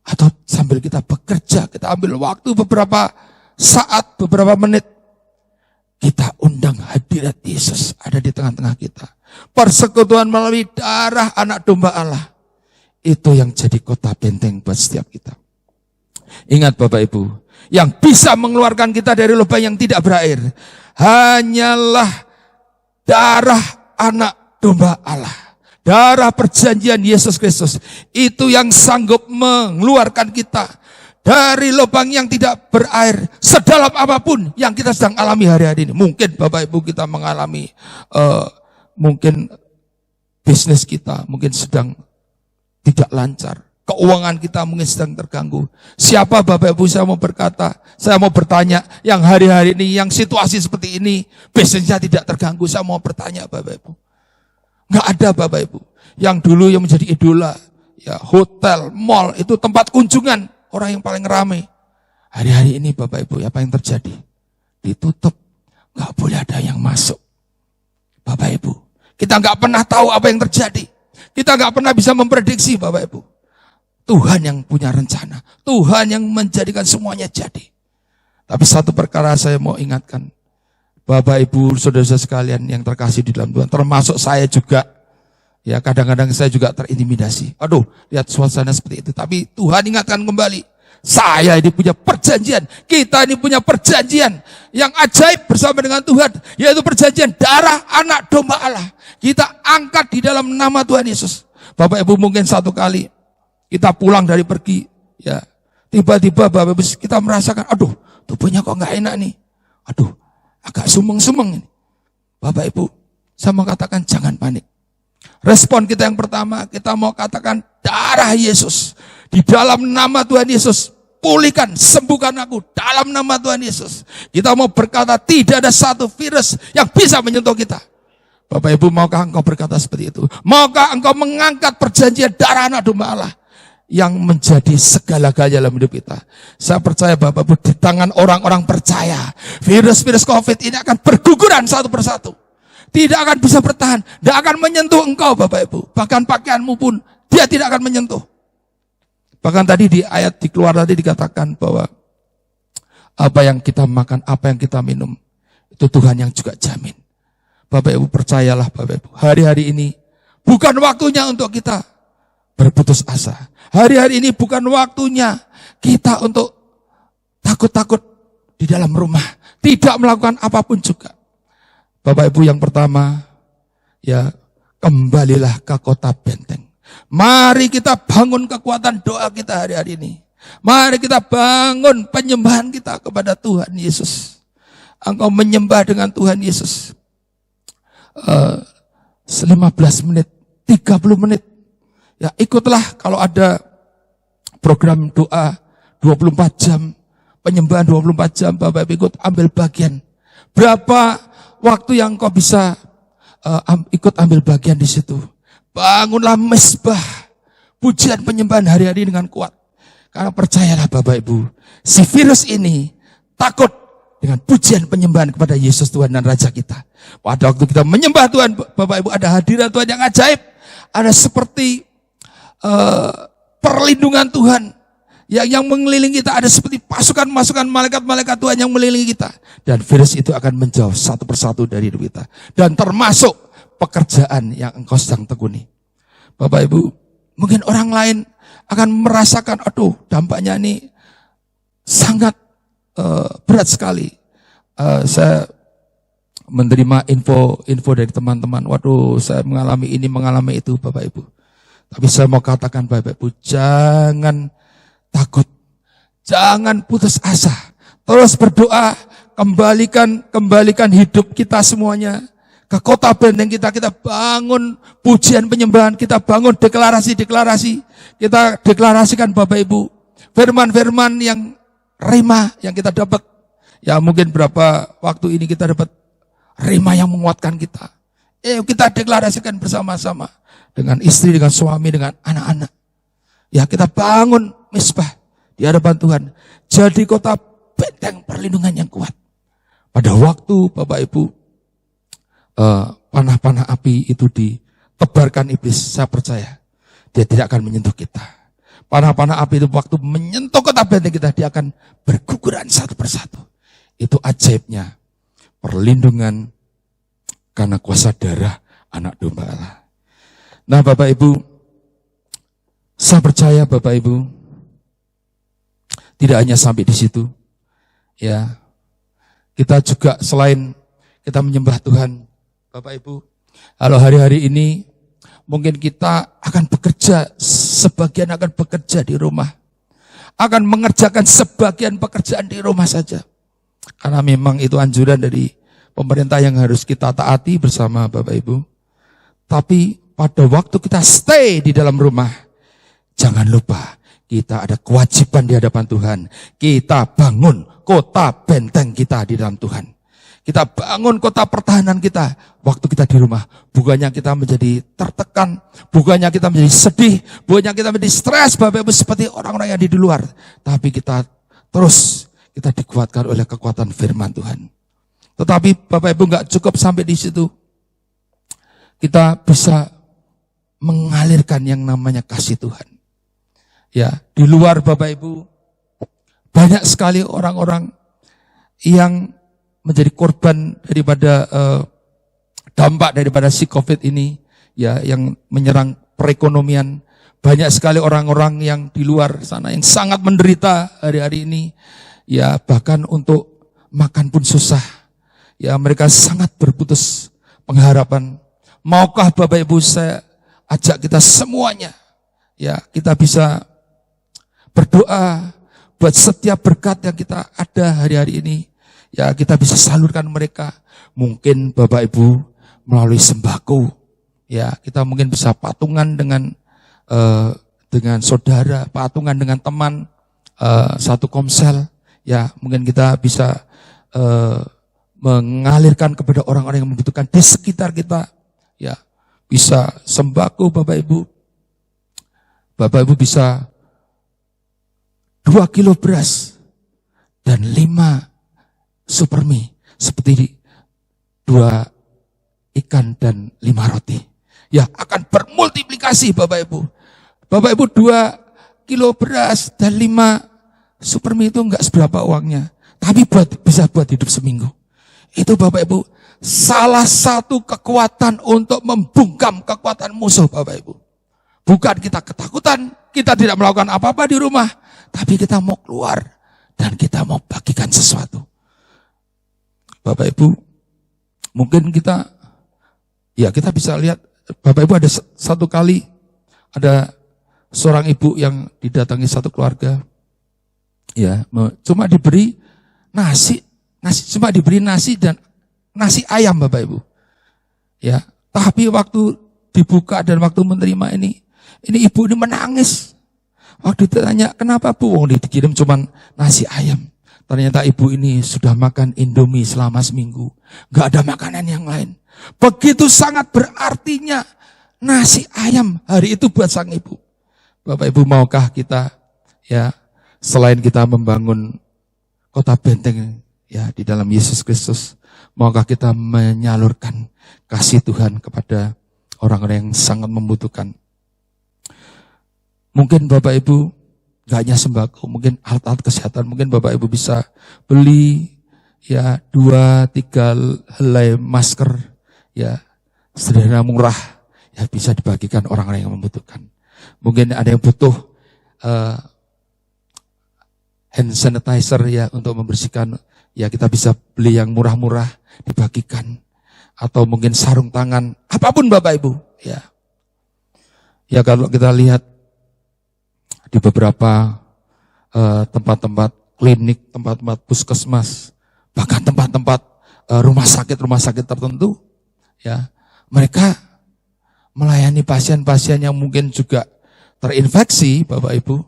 Atau sambil kita bekerja, kita ambil waktu beberapa saat, beberapa menit. Kita undang hadirat Yesus ada di tengah-tengah kita. Persekutuan melalui darah anak domba Allah. Itu yang jadi kota benteng buat setiap kita. Ingat Bapak Ibu, yang bisa mengeluarkan kita dari lubang yang tidak berair, hanyalah darah anak domba Allah. Darah perjanjian Yesus Kristus. Itu yang sanggup mengeluarkan kita dari lubang yang tidak berair. Sedalam apapun yang kita sedang alami hari-hari ini. Mungkin Bapak Ibu kita mengalami, mungkin bisnis kita mungkin sedang tidak lancar. Keuangan kita mungkin sedang terganggu. Siapa Bapak Ibu saya mau berkata, saya mau bertanya, yang hari-hari ini, yang situasi seperti ini, bisnisnya tidak terganggu. Saya mau bertanya Bapak Ibu. Nggak ada Bapak Ibu. Yang dulu yang menjadi idola, ya hotel, mall, itu tempat kunjungan orang yang paling ramai. Hari-hari ini Bapak Ibu, apa yang terjadi? Ditutup, nggak boleh ada yang masuk. Bapak Ibu, kita nggak pernah tahu apa yang terjadi. Kita nggak pernah bisa memprediksi Bapak Ibu. Tuhan yang punya rencana, Tuhan yang menjadikan semuanya jadi. Tapi satu perkara saya mau ingatkan, Bapak Ibu, saudara-saudara sekalian yang terkasih di dalam Tuhan, termasuk saya juga, ya kadang-kadang saya juga terintimidasi. Aduh, lihat suasana seperti itu. Tapi Tuhan ingatkan kembali, saya ini punya perjanjian, kita ini punya perjanjian yang ajaib bersama dengan Tuhan, yaitu perjanjian darah anak domba Allah. Kita angkat di dalam nama Tuhan Yesus. Bapak Ibu mungkin satu kali kita pulang dari pergi, ya tiba-tiba Bapak Ibu kita merasakan, aduh tubuhnya kok nggak enak nih, aduh agak sumeng-sumeng ini. Bapak Ibu, saya mau katakan jangan panik. Respon kita yang pertama, kita mau katakan darah Yesus. Di dalam nama Tuhan Yesus, pulihkan, sembuhkan aku dalam nama Tuhan Yesus. Kita mau berkata tidak ada satu virus yang bisa menyentuh kita. Bapak Ibu, maukah engkau berkata seperti itu? Maukah engkau mengangkat perjanjian darah anak domba Allah yang menjadi segala-galanya dalam hidup kita? Saya percaya Bapak Ibu, di tangan orang-orang percaya, virus-virus COVID ini akan berguguran satu persatu. Tidak akan bisa bertahan, tidak akan menyentuh engkau Bapak Ibu. Bahkan pakaianmu pun dia tidak akan menyentuh. Bahkan tadi di ayat di keluar tadi dikatakan bahwa apa yang kita makan, apa yang kita minum, itu Tuhan yang juga jamin. Bapak Ibu percayalah Bapak Ibu, hari-hari ini bukan waktunya untuk kita berputus asa. Hari-hari ini bukan waktunya kita untuk takut-takut di dalam rumah, tidak melakukan apapun juga. Bapak Ibu, yang pertama, ya kembalilah ke kota benteng. Mari kita bangun kekuatan doa kita hari-hari ini. Mari kita bangun penyembahan kita kepada Tuhan Yesus. Engkau menyembah dengan Tuhan Yesus 15 menit, 30 menit. Ya ikutlah kalau ada program doa 24 jam, penyembahan 24 jam, Bapak Ibu ikut ambil bagian. Berapa waktu yang kau bisa ikut ambil bagian di situ? Bangunlah mezbah, pujian penyembahan hari-hari dengan kuat. Karena percayalah Bapak Ibu, si virus ini takut dengan pujian penyembahan kepada Yesus Tuhan dan Raja kita. Pada waktu kita menyembah Tuhan, Bapak Ibu, ada hadirat Tuhan yang ajaib. Ada seperti perlindungan Tuhan yang mengelilingi kita. Ada seperti pasukan-pasukan malaikat-malaikat Tuhan yang mengelilingi kita. Dan virus itu akan menjauh satu persatu dari hidup kita. Dan termasuk pekerjaan yang engkau sedang tekuni. Bapak Ibu, mungkin orang lain akan merasakan, aduh dampaknya ini sangat berat sekali. Saya menerima info dari teman-teman, waduh saya mengalami ini, mengalami itu Bapak Ibu. Tapi saya mau katakan Bapak Ibu, jangan takut, jangan putus asa. terus berdoa, kembalikan hidup kita semuanya ke kota benteng kita bangun pujian penyembahan, kita bangun deklarasi, kita deklarasikan Bapak Ibu, firman-firman yang rema yang kita dapat. Ya mungkin berapa waktu ini kita dapat rema yang menguatkan kita. Kita deklarasikan bersama-sama dengan istri, dengan suami, dengan anak-anak. Ya kita bangun misbah di hadapan Tuhan. Jadi kota benteng perlindungan yang kuat. Pada waktu Bapak Ibu panah-panah api itu ditebarkan iblis, saya percaya dia tidak akan menyentuh kita. Panah-panah api itu waktu menyentuh kota benteng kita, dia akan berguguran satu persatu. Itu ajaibnya perlindungan karena kuasa darah anak domba Allah. Nah Bapak Ibu, saya percaya Bapak Ibu tidak hanya sampai di situ. Ya, kita juga selain kita menyembah Tuhan, Bapak Ibu, kalau hari-hari ini mungkin kita akan bekerja, sebagian akan bekerja di rumah, akan mengerjakan sebagian pekerjaan di rumah saja. Karena memang itu anjuran dari pemerintah yang harus kita taati bersama Bapak Ibu. Tapi pada waktu kita stay di dalam rumah, jangan lupa kita ada kewajiban di hadapan Tuhan. Kita bangun kota benteng kita di dalam Tuhan. Kita bangun kota pertahanan kita waktu kita di rumah. Bukannya kita menjadi tertekan, bukannya kita menjadi sedih, bukannya kita menjadi stres Bapak Ibu seperti orang-orang yang di luar. Tapi kita dikuatkan oleh kekuatan firman Tuhan. Tetapi Bapak Ibu nggak cukup sampai di situ. Kita bisa mengalirkan yang namanya kasih Tuhan. Ya, di luar Bapak Ibu banyak sekali orang-orang yang menjadi korban daripada dampak daripada si COVID ini, ya, yang menyerang perekonomian. Banyak sekali orang-orang yang di luar sana yang sangat menderita hari-hari ini. Ya, bahkan untuk makan pun susah. Ya, mereka sangat berputus pengharapan. Maukah Bapak Ibu saya ajak kita semuanya, ya, kita bisa berdoa buat setiap berkat yang kita ada hari-hari ini. Ya, kita bisa salurkan mereka. Mungkin Bapak Ibu melalui sembako. Ya, kita mungkin bisa patungan dengan saudara, patungan dengan teman, satu komsel. Ya, mungkin kita bisa mengalirkan kepada orang-orang yang membutuhkan di sekitar kita. Ya, bisa sembako Bapak Ibu. Bapak Ibu bisa 2 kilo beras dan 5 supermi, seperti 2 ikan dan 5 roti. Ya, akan bermultiplikasi Bapak Ibu. Bapak Ibu 2 kilo beras dan 5 supermi itu enggak seberapa uangnya, tapi bisa buat hidup seminggu. Itu Bapak Ibu salah satu kekuatan untuk membungkam kekuatan musuh Bapak Ibu. Bukan kita ketakutan, kita tidak melakukan apa-apa di rumah, tapi kita mau keluar dan kita mau bagikan sesuatu. Bapak Ibu, mungkin kita bisa lihat, Bapak Ibu ada satu kali, ada seorang ibu yang didatangi satu keluarga. Ya, cuma diberi nasi dan nasi ayam Bapak Ibu. Ya, tapi waktu dibuka dan waktu menerima ini ibu ini menangis. Waktu ditanya, kenapa Bu? Dikirim cuma nasi ayam. Ternyata ibu ini sudah makan Indomie selama seminggu. Gak ada makanan yang lain. Begitu sangat berartinya nasi ayam hari itu buat sang ibu. Bapak Ibu, maukah kita, ya, selain kita membangun kota benteng, ya, di dalam Yesus Kristus, maukah kita menyalurkan kasih Tuhan kepada orang-orang yang sangat membutuhkan? Mungkin Bapak Ibu gak hanya sembako, mungkin alat-alat kesehatan, mungkin Bapak Ibu bisa beli, ya, 2-3 helai masker, ya, sederhana murah, ya, bisa dibagikan orang-orang yang membutuhkan. Mungkin ada yang butuh hand sanitizer, ya, untuk membersihkan, ya, kita bisa beli yang murah-murah dibagikan, atau mungkin sarung tangan, apapun Bapak Ibu, ya. Ya, kalau kita lihat di beberapa tempat-tempat klinik, tempat-tempat puskesmas, bahkan tempat-tempat rumah sakit tertentu, ya, mereka melayani pasien-pasien yang mungkin juga terinfeksi, Bapak Ibu,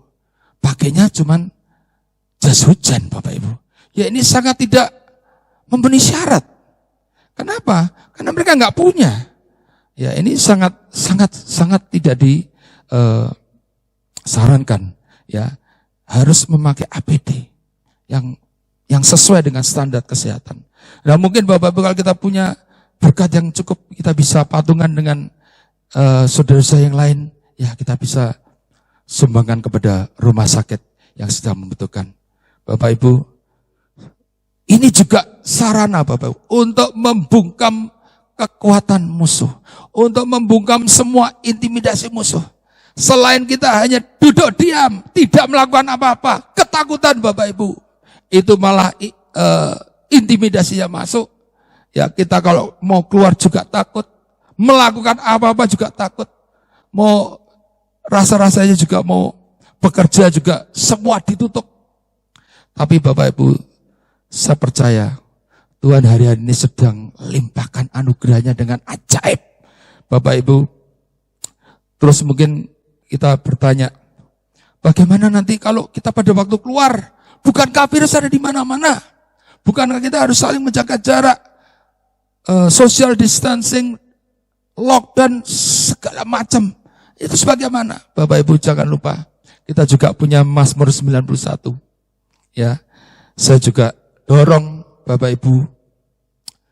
pakainya cuman jas hujan, Bapak Ibu. Ya ini sangat tidak memenuhi syarat. Kenapa? Karena mereka nggak punya. Ya ini sangat tidak disarankan. Ya harus memakai APD yang sesuai dengan standar kesehatan. Nah mungkin Bapak Ibu kalau kita punya berkat yang cukup, kita bisa patungan dengan saudara-saudara yang lain, ya kita bisa sumbangkan kepada rumah sakit yang sedang membutuhkan. Bapak Ibu, ini juga sarana Bapak Ibu untuk membungkam kekuatan musuh, untuk membungkam semua intimidasi musuh. Selain kita hanya duduk diam, tidak melakukan apa-apa, ketakutan Bapak Ibu, itu malah intimidasinya masuk. Ya kita kalau mau keluar juga takut, melakukan apa-apa juga takut, mau rasa-rasanya juga mau bekerja juga semua ditutup. Tapi Bapak Ibu, saya percaya Tuhan hari-hari ini sedang limpahkan anugerahnya dengan ajaib. Bapak Ibu, terus mungkin kita bertanya, bagaimana nanti kalau kita pada waktu keluar, bukankah virus ada di mana-mana? Bukankah kita harus saling menjaga jarak, social distancing, lockdown, segala macam. Itu sebagaimana? Bapak Ibu jangan lupa, kita juga punya Mazmur 91. Ya, saya juga dorong Bapak Ibu,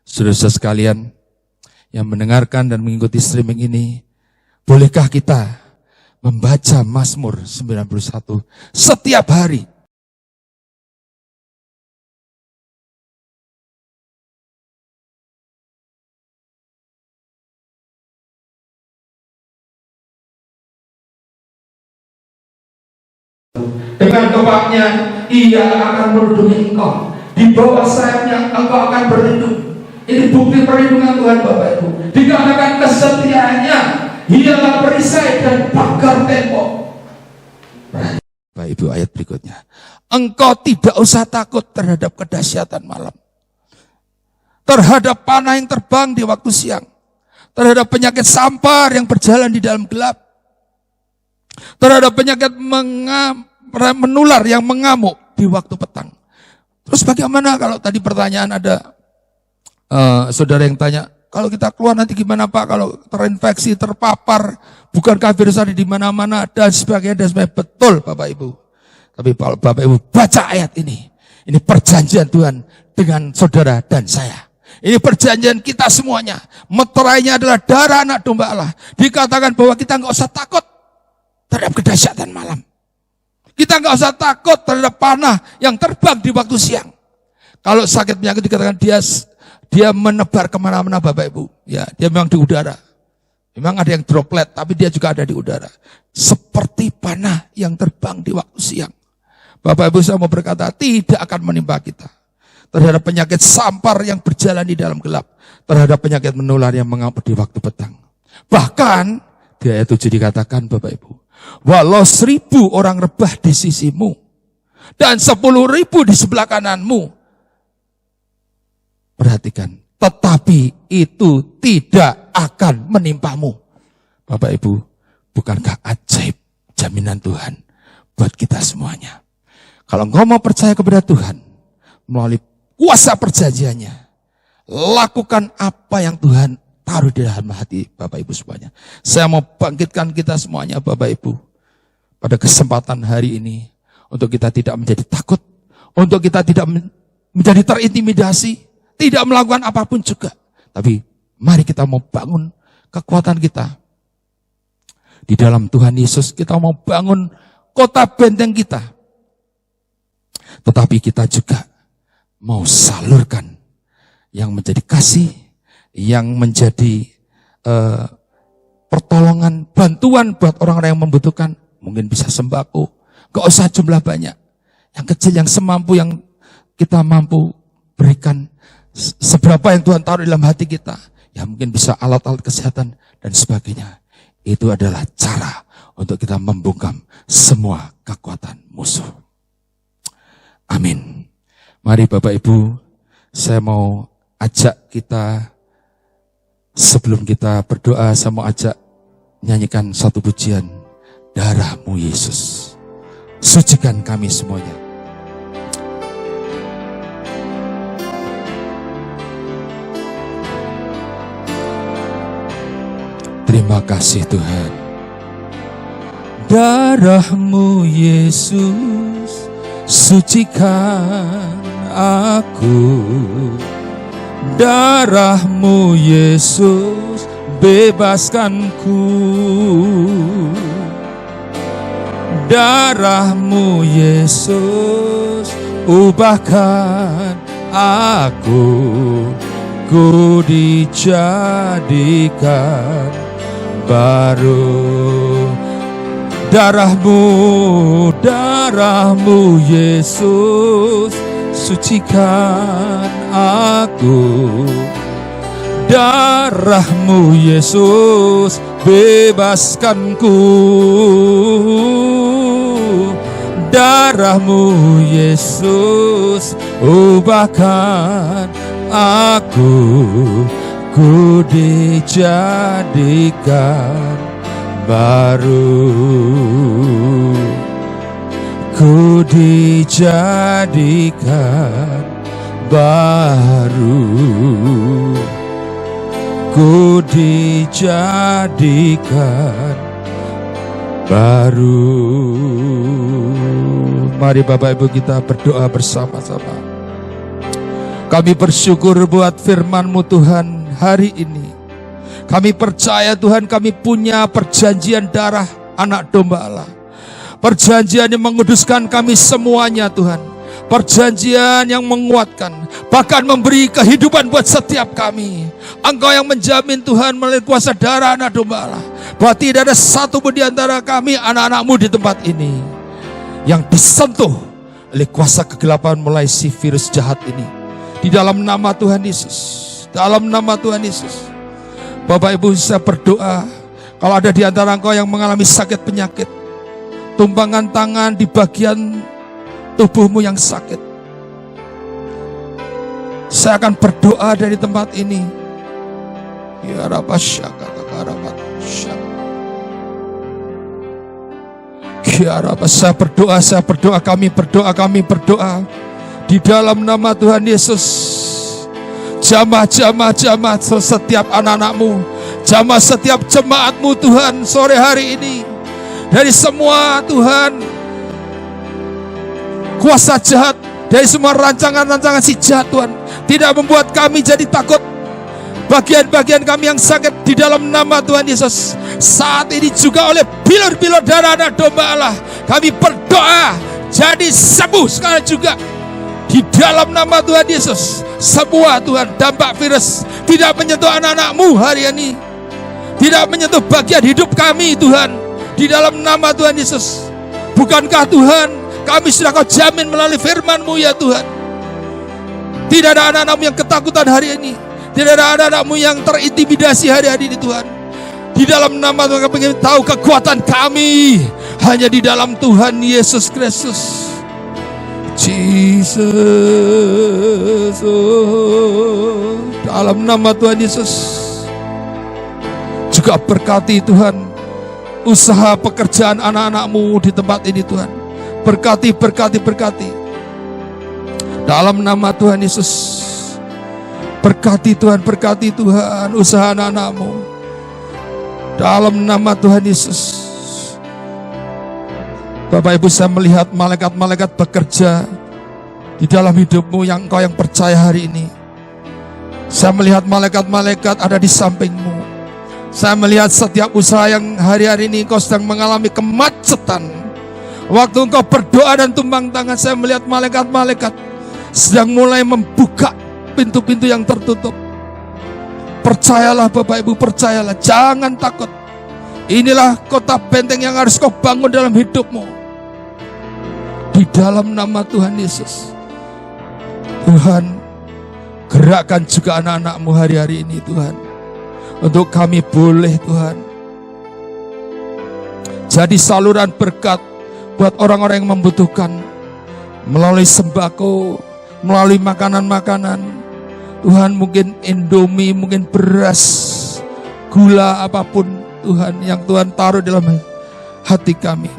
saudara-saudara sekalian yang mendengarkan dan mengikuti streaming ini, bolehkah kita membaca Mazmur 91 setiap hari? Dengan kepaknya ia akan melindungi engkau, di bawah sayapnya engkau akan berlindung. Ini bukti perlindungan Tuhan Bapak Ibu. Dikatakan kesetiaannya ialah perisai dan pagar tembok. Bapak Ibu, ayat berikutnya, engkau tidak usah takut terhadap kedahsyatan malam, terhadap panah yang terbang di waktu siang, terhadap penyakit sampar yang berjalan di dalam gelap, terhadap penyakit menular yang mengamuk di waktu petang. Terus bagaimana kalau tadi pertanyaan ada saudara yang tanya, kalau kita keluar nanti gimana Pak kalau terinfeksi, terpapar, bukankah virus ada di mana-mana dan sebagainya. Betul Bapak Ibu. Tapi kalau Bapak Ibu baca ayat ini perjanjian Tuhan dengan saudara dan saya. Ini perjanjian kita semuanya. Meterainya adalah darah anak domba Allah. Dikatakan bahwa kita nggak usah takut terhadap kedahsyatan malam. Kita nggak usah takut terhadap panah yang terbang di waktu siang. Kalau sakit penyakit dikatakan dia menebar kemana-mana Bapak Ibu. Ya, dia memang di udara. Memang ada yang droplet, tapi dia juga ada di udara. Seperti panah yang terbang di waktu siang. Bapak Ibu, saya mau berkata, tidak akan menimpa kita. Terhadap penyakit sampar yang berjalan di dalam gelap. Terhadap penyakit menular yang mengamuk di waktu petang. Bahkan, di ayat 7 dikatakan Bapak Ibu, walau 1000 orang rebah di sisimu, dan 10.000 di sebelah kananmu, perhatikan, tetapi itu tidak akan menimpamu. Bapak Ibu, bukankah ajaib jaminan Tuhan buat kita semuanya? Kalau engkau mau percaya kepada Tuhan melalui kuasa perjanjiannya, lakukan apa yang Tuhan taruh di dalam hati Bapak Ibu semuanya. Saya mau bangkitkan kita semuanya Bapak Ibu pada kesempatan hari ini, untuk kita tidak menjadi takut, untuk kita tidak menjadi terintimidasi, tidak melakukan apapun juga. Tapi mari kita mau bangun kekuatan kita di dalam Tuhan Yesus. Kita mau bangun kota benteng kita. Tetapi kita juga mau salurkan yang menjadi kasih, yang menjadi pertolongan, bantuan buat orang-orang yang membutuhkan. Mungkin bisa sembako, gak usah jumlah banyak. Yang kecil, yang semampu, yang kita mampu berikan. Seberapa yang Tuhan taruh dalam hati kita. Ya mungkin bisa alat-alat kesehatan dan sebagainya. Itu adalah cara untuk kita membungkam semua kekuatan musuh. Amin. Mari Bapak Ibu, saya mau ajak kita, sebelum kita berdoa, saya mau ajak nyanyikan satu pujian. Darah-Mu Yesus, sucikan kami semuanya. Terima kasih Tuhan. Darah-Mu Yesus, sucikan aku. Darah-Mu Yesus, bebaskanku. Darah-Mu Yesus, ubahkan aku. Ku dijadikan baru. Darah-Mu Yesus, sucikan aku. Darah-Mu Yesus, bebaskanku. Darah-Mu Yesus, ubahkan aku. Ku dijadikan baru. Ku dijadikan baru. Ku dijadikan baru. Mari Bapak Ibu kita berdoa bersama-sama. Kami bersyukur buat firman-Mu Tuhan hari ini. Kami percaya Tuhan, kami punya perjanjian darah anak domba Allah. Perjanjian yang menguduskan kami semuanya Tuhan. Perjanjian yang menguatkan, bahkan memberi kehidupan buat setiap kami. Engkau yang menjamin Tuhan melalui kuasa darah anak domba Allah, bahwa tidak ada satu pun di antara kami anak-anak-Mu di tempat ini yang disentuh oleh kuasa kegelapan mulai si virus jahat ini. Di dalam nama Tuhan Yesus, dalam nama Tuhan Yesus, Bapak Ibu saya berdoa, kalau ada di antara engkau yang mengalami sakit penyakit, tumpangan tangan di bagian tubuhmu yang sakit, saya akan berdoa dari tempat ini. Ya Rabbah syakata karabat syakata. Ya Rabbah, saya berdoa, kami berdoa. Di dalam nama Tuhan Yesus, jamaah setiap anak-anak-Mu, jamaah setiap jemaat-Mu Tuhan sore hari ini, dari semua Tuhan kuasa jahat, dari semua rancangan-rancangan si jahat Tuhan, tidak membuat kami jadi takut. Bagian-bagian kami yang sakit di dalam nama Tuhan Yesus, saat ini juga oleh bilur-bilur darah anak domba Allah, kami berdoa jadi sembuh sekarang juga. Di dalam nama Tuhan Yesus, semua Tuhan dampak virus tidak menyentuh anak-anak-Mu hari ini, tidak menyentuh bagian hidup kami Tuhan. Di dalam nama Tuhan Yesus, bukankah Tuhan kami sudah Kau jamin melalui firman-Mu ya Tuhan, tidak ada anak-anak-Mu yang ketakutan hari ini, tidak ada anak-anak-Mu yang terintimidasi hari-hari ini Tuhan. Di dalam nama Tuhan kami ingin tahu kekuatan kami hanya di dalam Tuhan Yesus Kristus. Jesus, oh, dalam nama Tuhan Yesus, juga berkati Tuhan usaha pekerjaan anak-anak-Mu di tempat ini Tuhan. Berkati. Dalam nama Tuhan Yesus, berkati Tuhan usaha anak-anak-Mu. Dalam nama Tuhan Yesus. Bapak Ibu, saya melihat malaikat-malaikat bekerja di dalam hidupmu yang engkau yang percaya hari ini. Saya melihat malaikat-malaikat ada di sampingmu. Saya melihat setiap usaha yang hari-hari ini engkau sedang mengalami kemacetan. Waktu engkau berdoa dan tumpang tangan, saya melihat malaikat-malaikat sedang mulai membuka pintu-pintu yang tertutup. Percayalah Bapak Ibu, percayalah, jangan takut. Inilah kota benteng yang harus kau bangun dalam hidupmu. Di dalam nama Tuhan Yesus, Tuhan, gerakkan juga anak-anak-Mu hari-hari ini Tuhan, untuk kami boleh Tuhan jadi saluran berkat buat orang-orang yang membutuhkan. melalui sembako, melalui makanan-makanan. Tuhan, mungkin Indomie, mungkin beras, gula, apapun Tuhan yang Tuhan taruh dalam hati kami.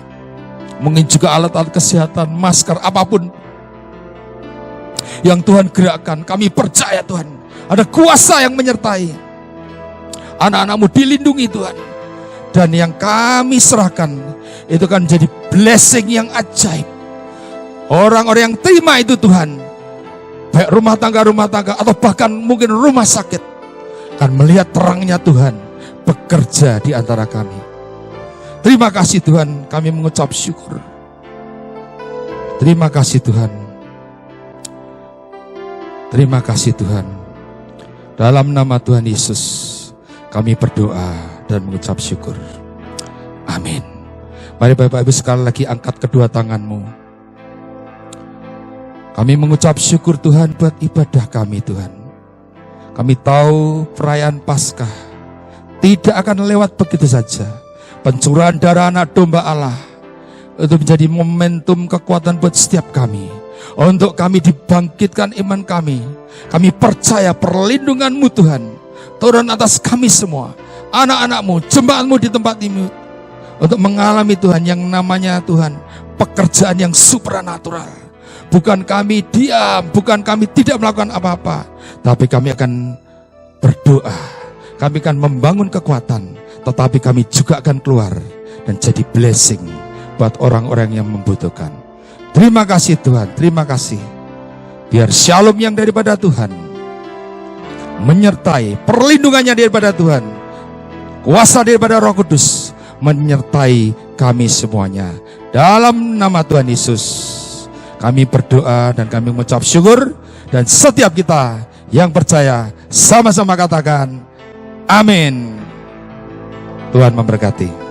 Mungkin juga alat-alat kesehatan, masker, apapun yang Tuhan gerakkan. Kami percaya Tuhan, ada kuasa yang menyertai. Anak-anak-Mu dilindungi Tuhan. Dan yang kami serahkan, itu kan jadi blessing yang ajaib. Orang-orang yang terima itu Tuhan, baik rumah tangga atau bahkan mungkin rumah sakit, akan melihat terangnya Tuhan bekerja di antara kami. Terima kasih Tuhan, kami mengucap syukur. Terima kasih Tuhan. Terima kasih Tuhan. Dalam nama Tuhan Yesus, kami berdoa dan mengucap syukur. Amin. Mari Bapak Ibu sekali lagi angkat kedua tanganmu. Kami mengucap syukur Tuhan buat ibadah kami Tuhan. Kami tahu perayaan Paskah tidak akan lewat begitu saja. Pencurahan darah anak domba Allah itu menjadi momentum kekuatan buat setiap kami. Untuk kami dibangkitkan iman kami. Kami percaya perlindungan-Mu Tuhan turun atas kami semua. Anak-anak-Mu, jemaat-Mu di tempat ini. Untuk mengalami Tuhan yang namanya Tuhan pekerjaan yang supranatural. Bukan kami diam, bukan kami tidak melakukan apa-apa. Tapi kami akan berdoa. Kami akan membangun kekuatan. Tetapi kami juga akan keluar dan jadi blessing buat orang-orang yang membutuhkan. Terima kasih Tuhan, terima kasih. Biar shalom yang daripada Tuhan menyertai, perlindungannya daripada Tuhan, kuasa daripada Roh Kudus menyertai kami semuanya. Dalam nama Tuhan Yesus kami berdoa dan kami mengucap syukur. Dan setiap kita yang percaya sama-sama katakan amin. Tuhan memberkati.